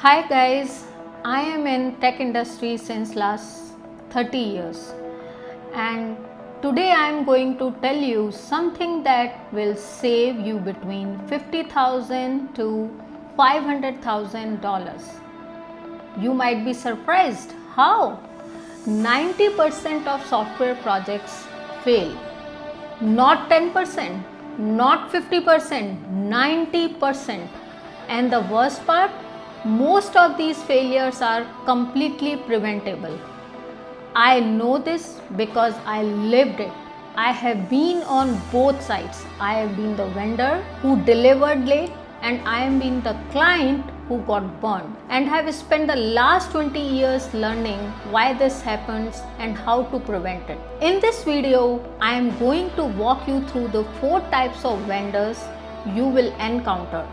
Hi guys, I am in tech industry since last 30 years and today I am going to tell you something that will save you between $50,000 to $500,000. You might be surprised how 90% of software projects fail. Not 10%, not 50%, 90%. And the worst part, most of these failures are completely preventable. I know this because I lived it. I have been on both sides. I have been the vendor who delivered late and I have been the client who got burned, and have spent the last 20 years learning why this happens and how to prevent it. In this video, I am going to walk you through the 4 types of vendors you will encounter,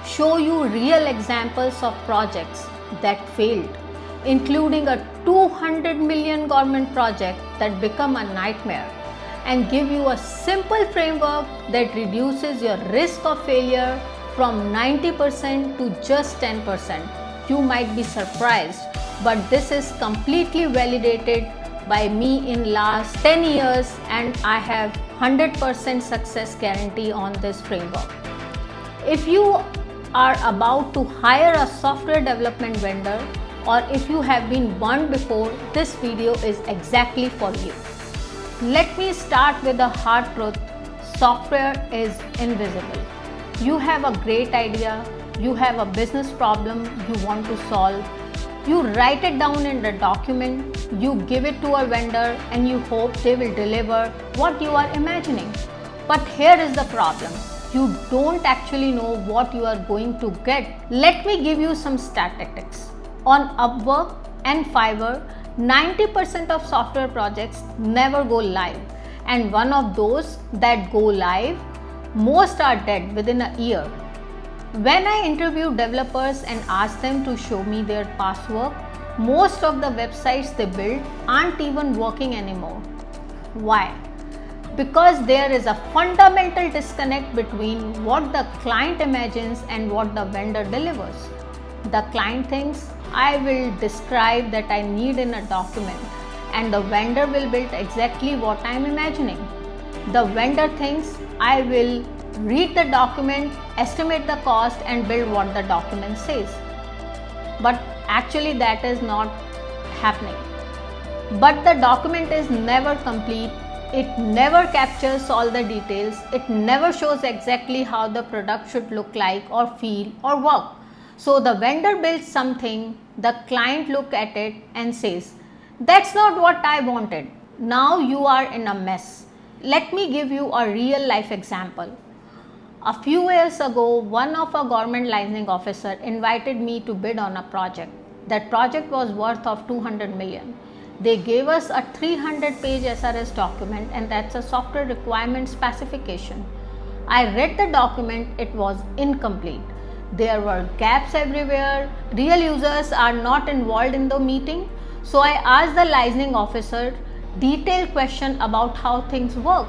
show you real examples of projects that failed, including a 200 million government project that became a nightmare, and give you a simple framework that reduces your risk of failure from 90% to just 10%. You might be surprised, but this is completely validated by me in last 10 years and I have 100% success guarantee on this framework. If you are about to hire a software development vendor, or if you have been burned before, this video is exactly for you. Let me start with the hard truth. Software is invisible. You have a great idea, you have a business problem you want to solve, you write it down in the document, you give it to a vendor and you hope they will deliver what you are imagining. But here is the problem. You don't actually know what you are going to get. Let me give you some statistics. On Upwork and Fiverr, 90% of software projects never go live, and one of those that go live, most are dead within a year. When I interview developers and ask them to show me their past work, most of the websites they build aren't even working anymore. Why? Because there is a fundamental disconnect between what the client imagines and what the vendor delivers. The client thinks, I will describe that I need in a document, and the vendor will build exactly what I am imagining. The vendor thinks, I will read the document, estimate the cost and build what the document says. But actually that is not happening. But the document is never complete. It never captures all the details. It never shows exactly how the product should look like or feel or work. So the vendor builds something, the client looks at it and says, that's not what I wanted. Now you are in a mess. Let me give you a real life example. A few years ago, one of a government licensing officer invited me to bid on a project. That project was worth of 200 million. They gave us a 300-page SRS document, and that's a software requirement specification. I read the document, it was incomplete. There were gaps everywhere. Real users are not involved in the meeting. So I asked the licensing officer detailed question about how things work,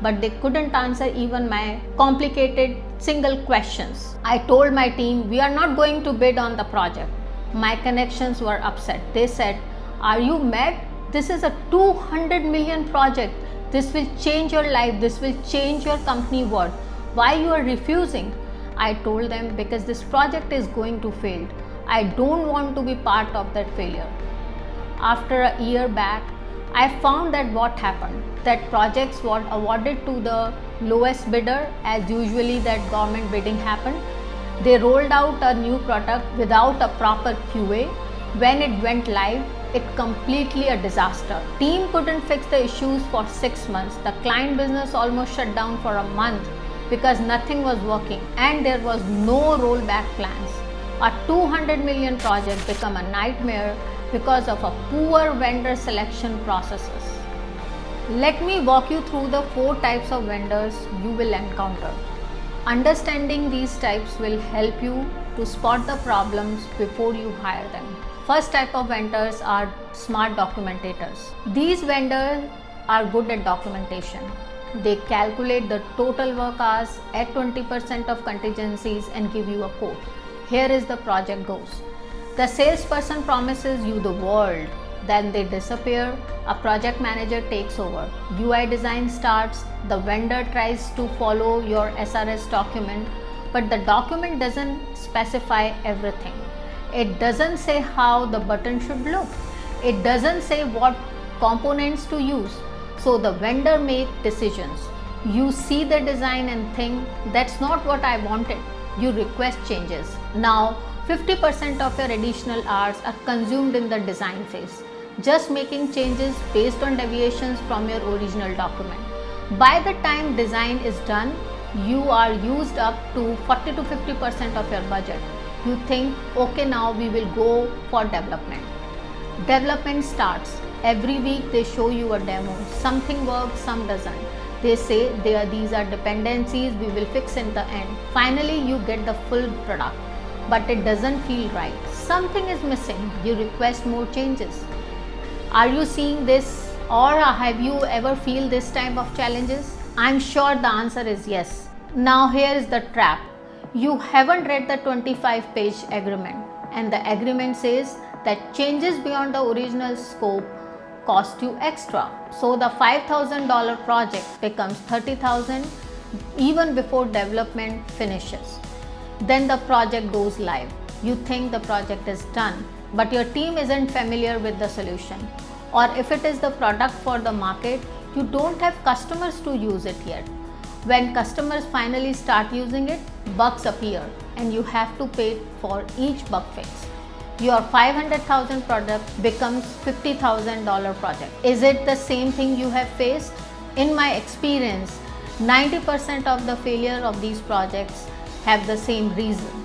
but they couldn't answer even my complicated single questions. I told my team, we are not going to bid on the project. My connections were upset. They said, are you mad? This is a 200 million project. This will change your life. This will change your company worth. Why you are refusing? I told them, because this project is going to fail. I don't want to be part of that failure. After a year back, I found that what happened, that projects were awarded to the lowest bidder, as usually that government bidding happened. They rolled out a new product without a proper QA. When it went live, it completely a disaster. Team couldn't fix the issues for 6 months. The client business almost shut down for a month because nothing was working and there was no rollback plans. A 200 million project became a nightmare because of a poor vendor selection processes. Let me walk you through the 4 types of vendors you will encounter. Understanding these types will help you to spot the problems before you hire them. First type of vendors are smart documentators. These vendors are good at documentation. They calculate the total work hours, add 20% of contingencies and give you a quote. Here is the project goes. The salesperson promises you the world, then they disappear, a project manager takes over, UI design starts, the vendor tries to follow your SRS document, but the document doesn't specify everything. It doesn't say how the button should look. It doesn't say what components to use. So the vendor makes decisions. You see the design and think, that's not what I wanted. You request changes. Now 50% of your additional hours are consumed in the design phase, just making changes based on deviations from your original document. By the time design is done, you are used up to 40 to 50% of your budget. You think, okay, now we will go for development. Development starts. Every week they show you a demo. Something works, some doesn't. They say these are dependencies we will fix in the end. Finally, you get the full product, but it doesn't feel right. Something is missing. You request more changes. Are you seeing this, or have you ever feel this type of challenges? I'm sure the answer is yes. Now here is the trap. You haven't read the 25-page agreement, and the agreement says that changes beyond the original scope cost you extra. So the $5,000 project becomes $30,000 even before development finishes. Then the project goes live. You think the project is done, but your team isn't familiar with the solution. Or if it is the product for the market, you don't have customers to use it yet. When customers finally start using it, bugs appear and you have to pay for each bug fix. Your $500,000 product becomes $50,000 project. Is it the same thing you have faced? In my experience, 90% of the failure of these projects have the same reason.